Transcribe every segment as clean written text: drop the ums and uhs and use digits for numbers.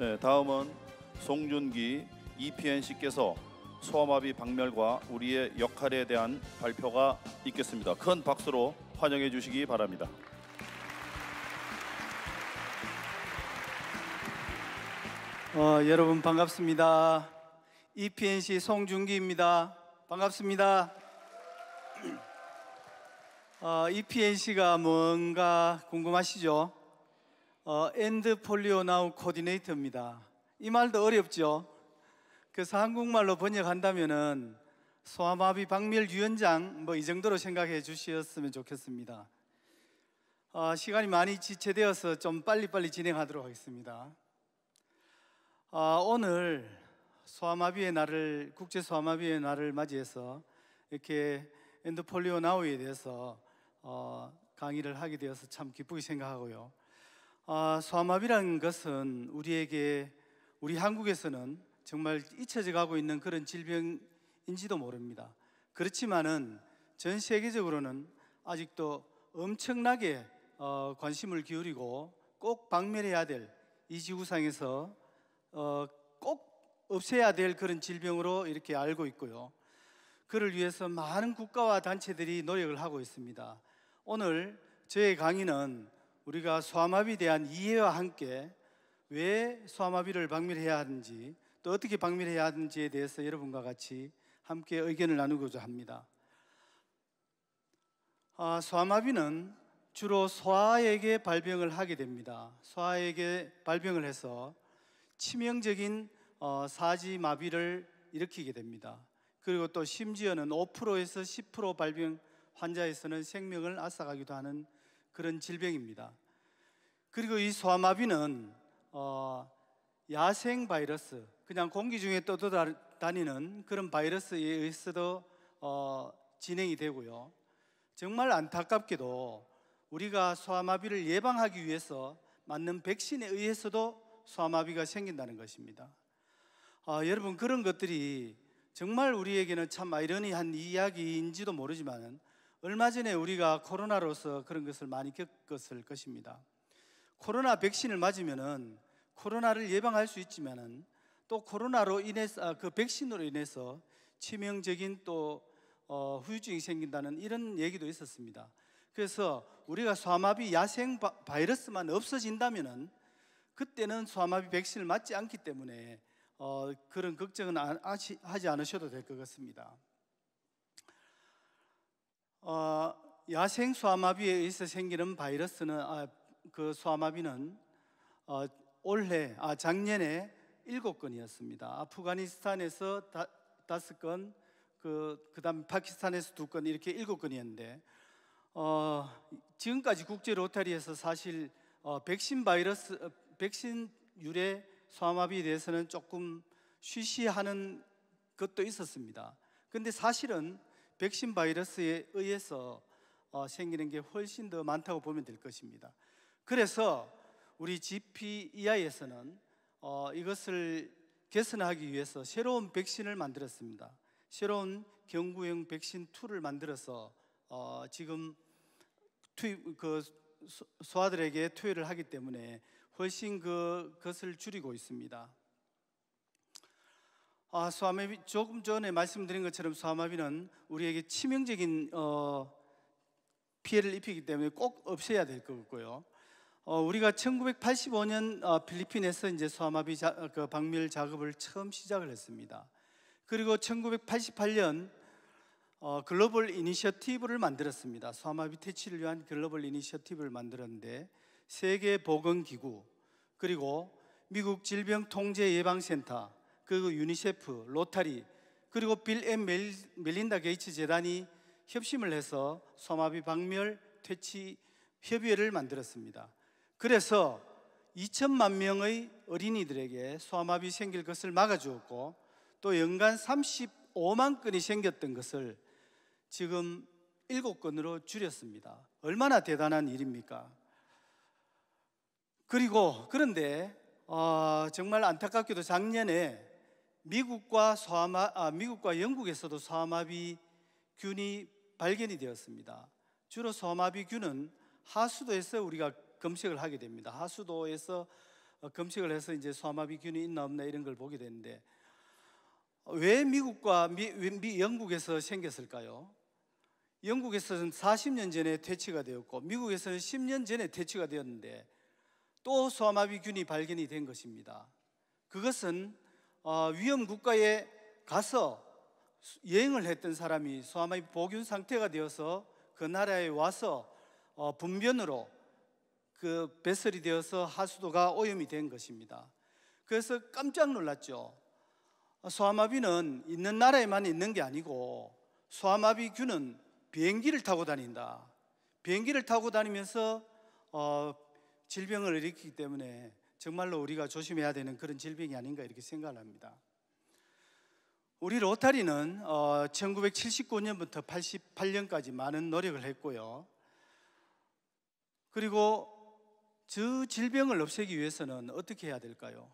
네, 다음은 송준기 EPNC께서 소아마비 박멸과 우리의 역할에 대한 발표가 있겠습니다. 큰 박수로 환영해 주시기 바랍니다. 여러분 반갑습니다. EPNC 송준기입니다. 반갑습니다. EPNC가 뭔가 궁금하시죠? 엔드 폴리오 나우 코디네이터입니다. 이 말도 어렵죠? 그래서 한국말로 번역한다면은 소아마비 박멸 위원장 이 정도로 생각해 주셨으면 좋겠습니다. 시간이 많이 지체되어서 좀 빨리빨리 진행하도록 하겠습니다. 오늘 소아마비의 날을, 국제 소아마비의 날을 맞이해서 이렇게 엔드 폴리오 나우에 대해서 강의를 하게 되어서 참 기쁘게 생각하고요. 소아마비라는 것은 우리 한국에서는 정말 잊혀져 가고 있는 그런 질병인지도 모릅니다. 그렇지만은 전 세계적으로는 아직도 엄청나게 관심을 기울이고 꼭 박멸해야 될, 이 지구상에서 꼭 없애야 될 그런 질병으로 이렇게 알고 있고요. 그를 위해서 많은 국가와 단체들이 노력을 하고 있습니다. 오늘 저의 강의는 우리가 소아마비에 대한 이해와 함께 왜 소아마비를 박멸해야 하는지, 또 어떻게 박멸해야 하는지에 대해서 여러분과 같이 함께 의견을 나누고자 합니다. 소아마비는 주로 소아에게 발병을 하게 됩니다. 소아에게 발병을 해서 치명적인 사지마비를 일으키게 됩니다. 그리고 또 심지어는 5%에서 10% 발병 환자에서는 생명을 앗아가기도 하는 그런 질병입니다. 그리고 이 소아마비는 야생 바이러스, 그냥 공기 중에 떠돌아다니는 그런 바이러스에 의해서도 진행이 되고요. 정말 안타깝게도 우리가 소아마비를 예방하기 위해서 맞는 백신에 의해서도 소아마비가 생긴다는 것입니다. 여러분, 그런 것들이 정말 우리에게는 참 아이러니한 이야기인지도 모르지만 얼마 전에 우리가 코로나로서 그런 것을 많이 겪었을 것입니다. 코로나 백신을 맞으면은 코로나를 예방할 수 있지만은 또 코로나로 인해서 그 백신으로 인해서 치명적인 또 후유증이 생긴다는 이런 얘기도 있었습니다. 그래서 우리가 소아마비 야생 바이러스만 없어진다면은 그때는 소아마비 백신을 맞지 않기 때문에 그런 걱정은 하지 않으셔도 될 것 같습니다. 야생 소아마비에 의해서 생기는 바이러스는 그 소아마비는 작년에 7건이었습니다. 아프가니스탄에서 5건, 그다음 파키스탄에서 2건, 이렇게 7건이었는데 지금까지 국제 로타리에서 사실 백신 유래 소아마비에 대해서는 조금 쉬쉬하는 것도 있었습니다. 근데 사실은 백신 바이러스에 의해서 생기는 게 훨씬 더 많다고 보면 될 것입니다. 그래서 우리 GPEI에서는 이것을 개선하기 위해서 새로운 백신을 만들었습니다. 새로운 경구용 백신 2를 만들어서 지금 소아들에게 투여를 하기 때문에 훨씬 그것을 줄이고 있습니다. 소아마비, 조금 전에 말씀드린 것처럼 소아마비는 우리에게 치명적인 피해를 입히기 때문에 꼭 없애야 될 것 같고요. 우리가 1985년 필리핀에서 이제 소아마비 박멸 작업을 처음 시작을 했습니다. 그리고 1988년 글로벌 이니셔티브를 만들었습니다. 소아마비 퇴치를 위한 글로벌 이니셔티브를 만들었는데 세계보건기구, 그리고 미국 질병통제예방센터, 그리고 유니세프, 로타리, 그리고 빌 앤 멜린다 게이츠 재단이 협심을 해서 소아마비 박멸 퇴치 협의회를 만들었습니다. 그래서 2천만 명의 어린이들에게 소아마비 생길 것을 막아주었고, 또 연간 35만 건이 생겼던 것을 지금 7건으로 줄였습니다. 얼마나 대단한 일입니까? 그런데 정말 안타깝게도 작년에 미국과 영국에서도 소아마비 균이 발견이 되었습니다. 주로 소아마비 균은 하수도에서 우리가 검색을 하게 됩니다. 하수도에서 검색을 해서 이제 소아마비균이 있나 없나 이런 걸 보게 되는데, 왜 미국과 영국에서 생겼을까요? 영국에서는 40년 전에 퇴치가 되었고 미국에서는 10년 전에 퇴치가 되었는데 또 소아마비균이 발견이 된 것입니다. 그것은 위험 국가에 가서 여행을 했던 사람이 소아마비 보균 상태가 되어서 그 나라에 와서 분변으로 그 배설이 되어서 하수도가 오염이 된 것입니다. 그래서 깜짝 놀랐죠. 소아마비는 있는 나라에만 있는 게 아니고 소아마비균은 비행기를 타고 다닌다. 비행기를 타고 다니면서 질병을 일으키기 때문에 정말로 우리가 조심해야 되는 그런 질병이 아닌가 이렇게 생각을 합니다. 우리 로타리는 1979년부터 88년까지 많은 노력을 했고요. 그리고 저 질병을 없애기 위해서는 어떻게 해야 될까요?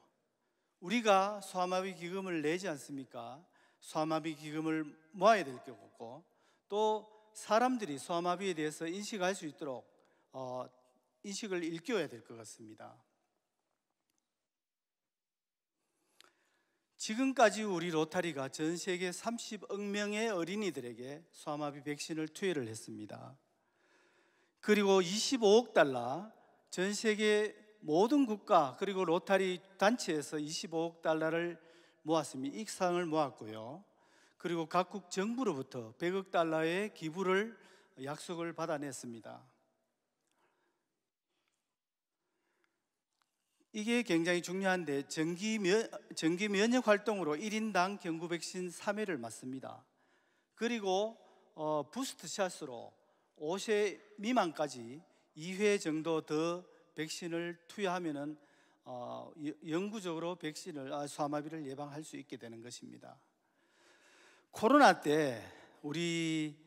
우리가 소아마비 기금을 내지 않습니까? 소아마비 기금을 모아야 될 거고, 또 사람들이 소아마비에 대해서 인식할 수 있도록 인식을 일깨워야 될 것 같습니다. 지금까지 우리 로타리가 전 세계 30억 명의 어린이들에게 소아마비 백신을 투여를 했습니다. 그리고 25억 달러, 전 세계 모든 국가 그리고 로타리 단체에서 25억 달러를 모았습니다. 익상을 모았고요. 그리고 각국 정부로부터 100억 달러의 기부를 약속을 받아냈습니다. 이게 굉장히 중요한데 정기 면역 활동으로 1인당 경구 백신 3회를 맞습니다. 그리고 부스트 샷으로 5세 미만까지 2회 정도 더 백신을 투여하면은 영구적으로 소아마비를 예방할 수 있게 되는 것입니다. 코로나 때 우리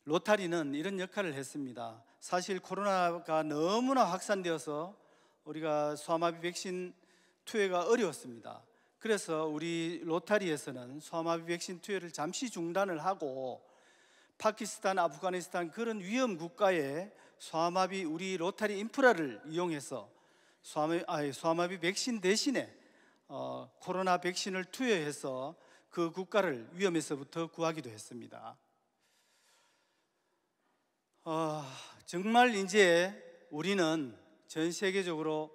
로타리는 이런 역할을 했습니다. 사실 코로나가 너무나 확산되어서 우리가 소아마비 백신 투여가 어려웠습니다. 그래서 우리 로타리에서는 소아마비 백신 투여를 잠시 중단을 하고 파키스탄, 아프가니스탄 그런 위험 국가에 소아마비 우리 로타리 인프라를 이용해서 소아마비 백신 대신에 코로나 백신을 투여해서 그 국가를 위험에서부터 구하기도 했습니다. 정말 이제 우리는 전 세계적으로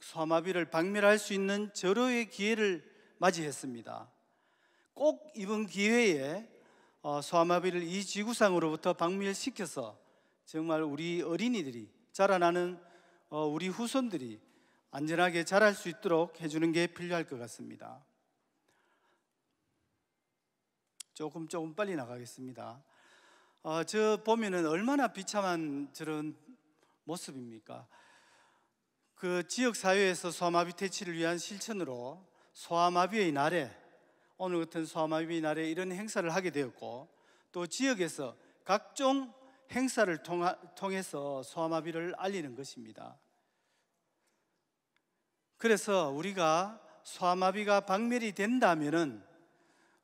소아마비를 박멸할 수 있는 절호의 기회를 맞이했습니다. 꼭 이번 기회에 소아마비를 이 지구상으로부터 박멸시켜서 정말 우리 어린이들이 자라나는 우리 후손들이 안전하게 자랄 수 있도록 해주는 게 필요할 것 같습니다. 조금 빨리 나가겠습니다. 저 보면은 얼마나 비참한 저런 모습입니까? 그 지역 사회에서 소아마비 퇴치를 위한 실천으로 소아마비의 날에, 오늘 같은 소아마비의 날에 이런 행사를 하게 되었고, 또 지역에서 각종 행사를 통해서 소아마비를 알리는 것입니다. 그래서 우리가 소아마비가 박멸이 된다면은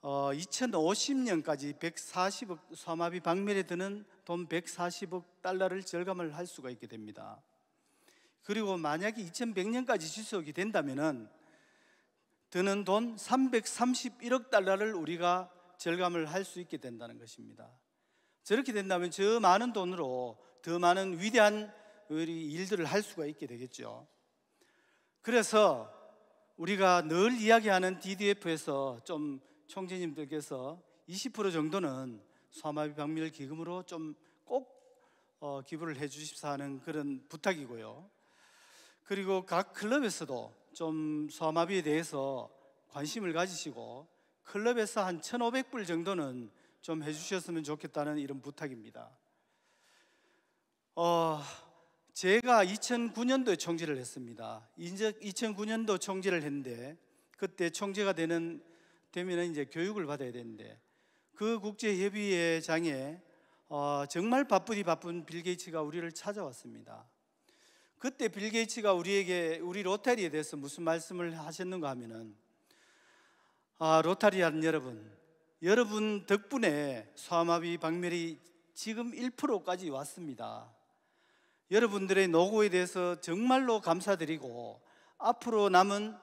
2050년까지 140억 소아마비 박멸에 드는 돈 140억 달러를 절감을 할 수가 있게 됩니다. 그리고 만약에 2100년까지 지속이 된다면은 드는 돈 331억 달러를 우리가 절감을 할 수 있게 된다는 것입니다. 저렇게 된다면 저 많은 돈으로 더 많은 위대한 일들을 할 수가 있게 되겠죠. 그래서 우리가 늘 이야기하는 DDF에서 좀 총재님들께서 20% 정도는 소아마비 박멸 기금으로 좀 꼭 기부를 해 주십사 하는 그런 부탁이고요. 그리고 각 클럽에서도 좀 소아마비에 대해서 관심을 가지시고 클럽에서 한 1,500불 정도는 좀 해주셨으면 좋겠다는 이런 부탁입니다. 제가 2009년도에 총재를 했습니다. 이제 2009년도 총재를 했는데 그때 총재가 되면은 이제 교육을 받아야 되는데 그 국제협의회장에 정말 바쁜 빌 게이츠가 우리를 찾아왔습니다. 그때 빌 게이츠가 우리 로타리에 대해서 무슨 말씀을 하셨는가 하면은 로타리안 여러분 덕분에 소아마비 박멸이 지금 1%까지 왔습니다. 여러분들의 노고에 대해서 정말로 감사드리고 앞으로 남은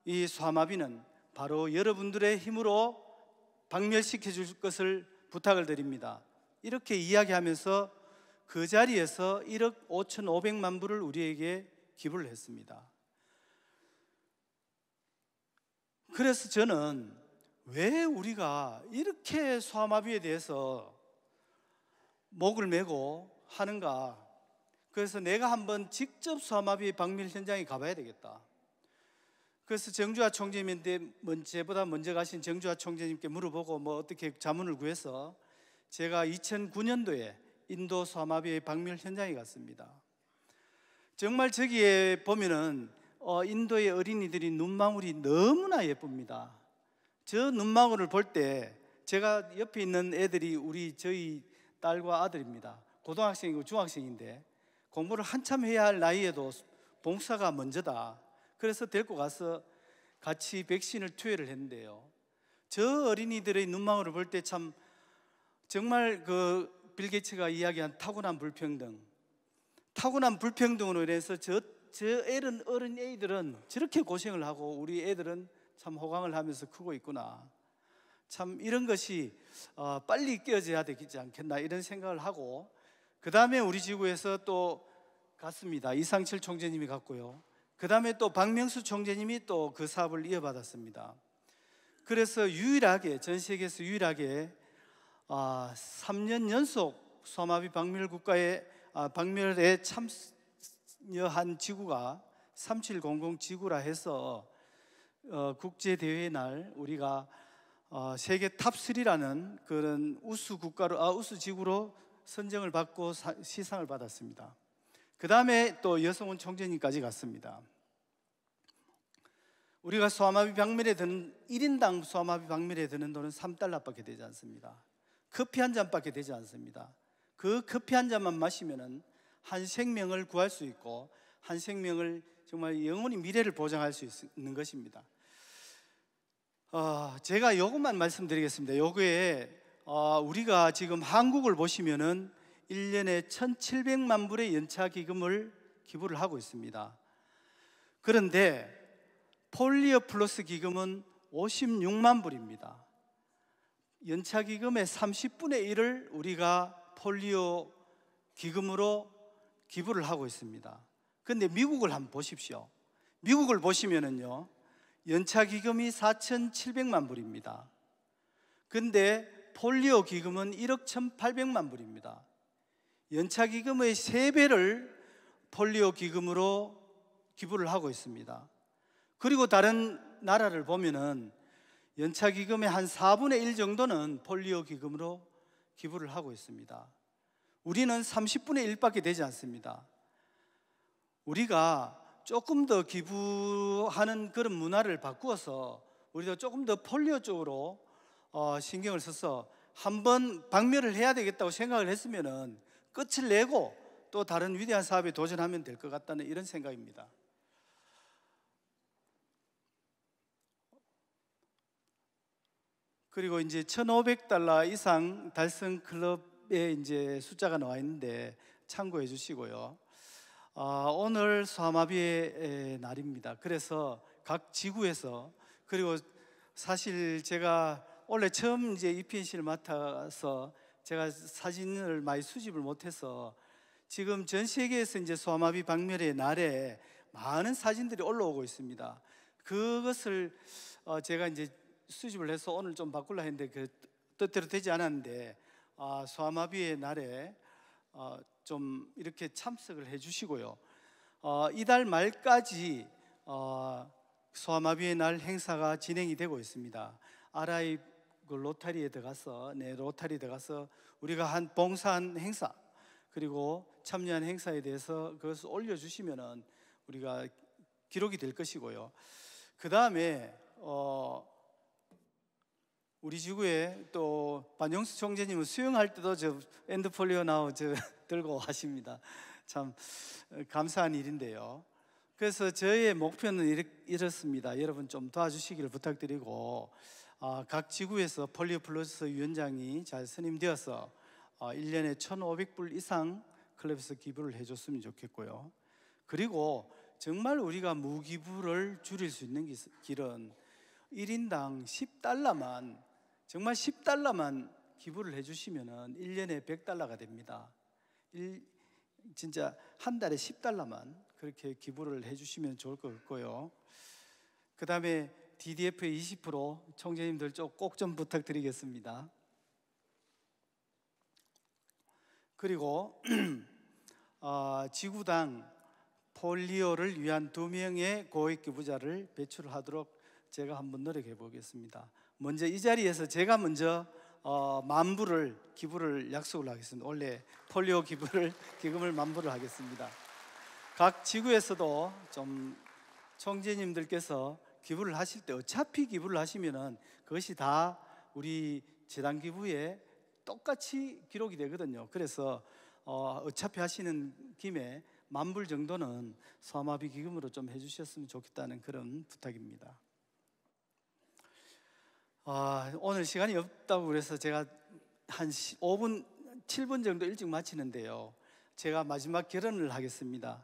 이 소아마비는 바로 여러분들의 힘으로 박멸시켜 줄 것을 부탁을 드립니다. 이렇게 이야기하면서 그 자리에서 1억 5,500만 불을 우리에게 기부를 했습니다. 그래서 저는 왜 우리가 이렇게 소아마비에 대해서 목을 메고 하는가? 그래서 내가 한번 직접 소아마비 박멸 현장에 가봐야 되겠다. 그래서 정주하 총재님인데 제보다 먼저 가신 정주하 총재님께 물어보고 어떻게 자문을 구해서 제가 2009년도에 인도 소아마비 박멸 현장에 갔습니다. 정말 저기에 보면은 인도의 어린이들이 눈망울이 너무나 예쁩니다. 저 눈망울을 볼 때 제가 옆에 있는 애들이 저희 딸과 아들입니다. 고등학생이고 중학생인데 공부를 한참 해야 할 나이에도 봉사가 먼저다. 그래서 데리고 가서 같이 백신을 투여를 했는데요, 저 어린이들의 눈망울을 볼 때 참 정말 빌 게이츠가 이야기한 타고난 불평등으로 인해서 저 어린 애들은 저렇게 고생을 하고 우리 애들은 참 호강을 하면서 크고 있구나. 참 이런 것이 빨리 깨어져야 되지 않겠나 이런 생각을 하고, 그 다음에 우리 지구에서 또 갔습니다. 이상철 총재님이 갔고요. 그 다음에 또 박명수 총재님이 또 그 사업을 이어받았습니다. 그래서 유일하게, 전 세계에서 유일하게 3년 연속 소아마비 박멸 국가의 박멸에 참여한 지구가 3700 지구라 해서 국제대회의 날 우리가 세계 탑3라는 그런 우수 지구로 선정을 받고 시상을 받았습니다. 그 다음에 또 여성훈 총재님까지 갔습니다. 우리가 소아마비 박멸에 드는 1인당 소아마비 박멸에 드는 돈은 $3밖에 되지 않습니다. 커피 한 잔밖에 되지 않습니다. 그 커피 한 잔만 마시면은 한 생명을 구할 수 있고 한 생명을 정말 영원히 미래를 보장할 수 있는 것입니다. 제가 요것만 말씀드리겠습니다. 요거에 우리가 지금 한국을 보시면은 1년에 1,700만 불의 연차 기금을 기부를 하고 있습니다. 그런데 폴리오 플러스 기금은 56만 불입니다. 연차 기금의 30분의 1을 우리가 폴리오 기금으로 기부를 하고 있습니다. 그런데 미국을 한번 보십시오. 미국을 보시면은요, 연차 기금이 4,700만 불입니다. 그런데 폴리오 기금은 1억 1,800만 불입니다. 연차 기금의 3배를 폴리오 기금으로 기부를 하고 있습니다. 그리고 다른 나라를 보면은 연차 기금의 한 4분의 1 정도는 폴리오 기금으로 기부를 하고 있습니다. 우리는 30분의 1밖에 되지 않습니다. 우리가 조금 더 기부하는 그런 문화를 바꾸어서 우리도 조금 더 폴리오 쪽으로 신경을 써서 한번 박멸을 해야 되겠다고 생각을 했으면은 끝을 내고 또 다른 위대한 사업에 도전하면 될 것 같다는 이런 생각입니다. 그리고 이제 $1,500 이상 달성 클럽에 이제 숫자가 나와 있는데 참고해 주시고요. 오늘 소아마비의 날입니다. 그래서 각 지구에서, 그리고 사실 제가 원래 처음 이제 EPNC를 맡아서 제가 사진을 많이 수집을 못해서 지금 전 세계에서 이제 소아마비 박멸의 날에 많은 사진들이 올라오고 있습니다. 그것을 제가 이제 수집을 해서 오늘 좀 바꾸려 했는데 그 뜻대로 되지 않았는데 소아마비의 날에 좀 이렇게 참석을 해주시고요. 이달 말까지 소아마비의 날 행사가 진행이 되고 있습니다. RI 로타리에 들어가서 로타리에 들어가서 우리가 한 봉사한 행사 그리고 참여한 행사에 대해서 그것을 올려주시면은 우리가 기록이 될 것이고요. 그 다음에 우리 지구에 또 반영수 총재님은 수영할 때도 저 엔드폴리오 나우 들고 하십니다. 참 감사한 일인데요. 그래서 저의 목표는 이렇습니다. 여러분 좀 도와주시기를 부탁드리고 각 지구에서 폴리오 플러스 위원장이 잘 선임되어서 1년에 1,500불 이상 클럽에서 기부를 해줬으면 좋겠고요. 그리고 정말 우리가 무기부를 줄일 수 있는 길은 1인당 10달러만, 정말 10달러만 기부를 해주시면 1년에 100달러가 됩니다. 진짜 한 달에 10달러만 그렇게 기부를 해주시면 좋을 것 같고요. 그 다음에 DDF의 20% 총재님들 꼭 좀 부탁드리겠습니다. 그리고 지구당 폴리오를 위한 2명의 고액 기부자를 배출하도록 제가 한번 노력해 보겠습니다. 먼저 이 자리에서 제가 먼저 10,000불을 기부를 약속을 하겠습니다. 원래 폴리오 기금을 10,000불을 하겠습니다. 각 지구에서도 좀 총재님들께서 기부를 하실 때 어차피 기부를 하시면은 그것이 다 우리 재단 기부에 똑같이 기록이 되거든요. 그래서 어차피 하시는 김에 10,000불 정도는 소아마비 기금으로 좀 해주셨으면 좋겠다는 그런 부탁입니다. 오늘 시간이 없다고 그래서 제가 한 5분, 7분 정도 일찍 마치는데요. 제가 마지막 결론을 하겠습니다.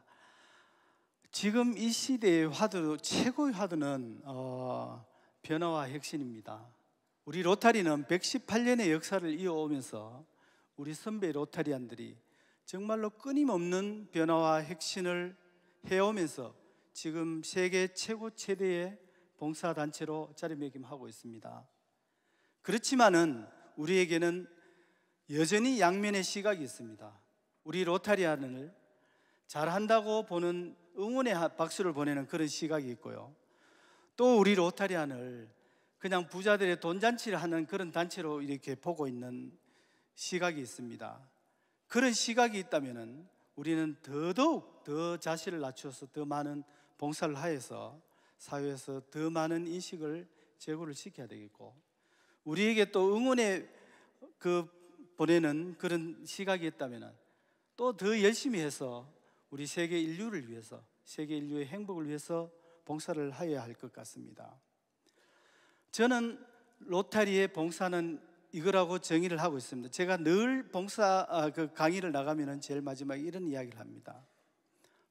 지금 이 시대의 화두, 최고의 화두는 변화와 혁신입니다. 우리 로타리는 118년의 역사를 이어오면서 우리 선배 로타리안들이 정말로 끊임없는 변화와 혁신을 해오면서 지금 세계 최고 최대의 봉사단체로 자리매김하고 있습니다. 그렇지만은 우리에게는 여전히 양면의 시각이 있습니다. 우리 로타리안을 잘한다고 보는 응원의 박수를 보내는 그런 시각이 있고요. 또 우리 로타리안을 그냥 부자들의 돈잔치를 하는 그런 단체로 이렇게 보고 있는 시각이 있습니다. 그런 시각이 있다면 우리는 더더욱 더 자신을 낮추어서 더 많은 봉사를 하여서 사회에서 더 많은 인식을 제고를 시켜야 되겠고, 우리에게 또 응원에 보내는 그런 시각이 있다면 또 더 열심히 해서 우리 세계 인류를 위해서, 세계 인류의 행복을 위해서 봉사를 하여야 할 것 같습니다. 저는 로타리의 봉사는 이거라고 정의를 하고 있습니다. 제가 늘 봉사 강의를 나가면은 제일 마지막에 이런 이야기를 합니다.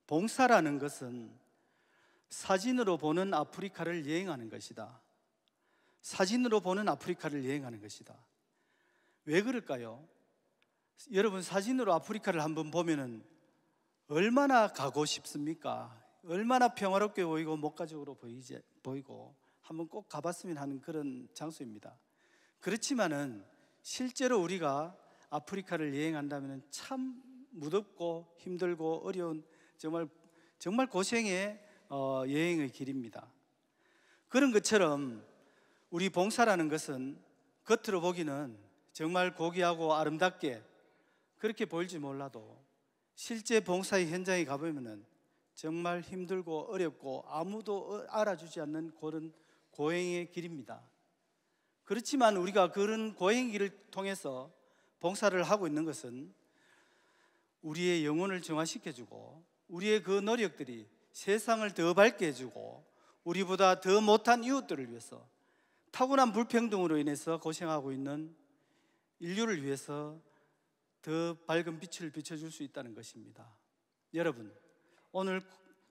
봉사라는 것은 사진으로 보는 아프리카를 여행하는 것이다. 사진으로 보는 아프리카를 여행하는 것이다. 왜 그럴까요? 여러분, 사진으로 아프리카를 한번 보면은 얼마나 가고 싶습니까? 얼마나 평화롭게 보이고 목가적으로 보이고 한번 꼭 가봤으면 하는 그런 장소입니다. 그렇지만은 실제로 우리가 아프리카를 여행한다면 참 무덥고 힘들고 어려운 정말 고생의 여행의 길입니다. 그런 것처럼 우리 봉사라는 것은 겉으로 보기는 정말 고귀하고 아름답게 그렇게 보일지 몰라도 실제 봉사의 현장에 가보면은 정말 힘들고 어렵고 아무도 알아주지 않는 그런 고행의 길입니다. 그렇지만 우리가 그런 고행의 길을 통해서 봉사를 하고 있는 것은 우리의 영혼을 정화시켜주고 우리의 그 노력들이 세상을 더 밝게 해주고 우리보다 더 못한 이웃들을 위해서 타고난 불평등으로 인해서 고생하고 있는 인류를 위해서 더 밝은 빛을 비춰줄 수 있다는 것입니다. 여러분, 오늘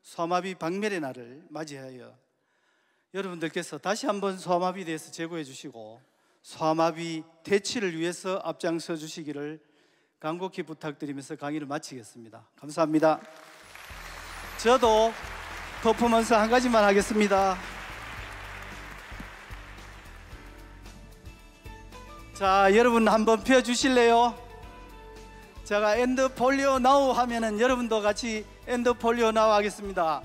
소아마비 박멸의 날을 맞이하여 여러분들께서 다시 한번 소아마비에 대해서 제고해 주시고 소아마비 퇴치를 위해서 앞장서 주시기를 간곡히 부탁드리면서 강의를 마치겠습니다. 감사합니다. 저도 퍼포먼스 한 가지만 하겠습니다. 자, 여러분 한번 펴주실래요? 제가 엔드 폴리오 나우 하면은 여러분도 같이 엔드 폴리오 나우 하겠습니다.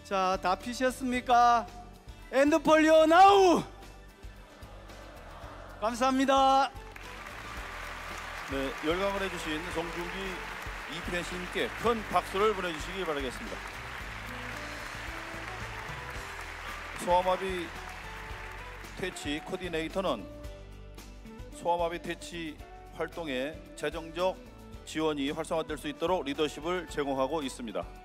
자, 다 피셨습니까? 엔드 폴리오 나우! 감사합니다. 네, 열강을 해주신 송중기 이PN 씨님께 큰 박수를 보내주시기 바라겠습니다. 소아마비 퇴치 코디네이터는 소아마비 퇴치 활동에 재정적 지원이 활성화될 수 있도록 리더십을 제공하고 있습니다.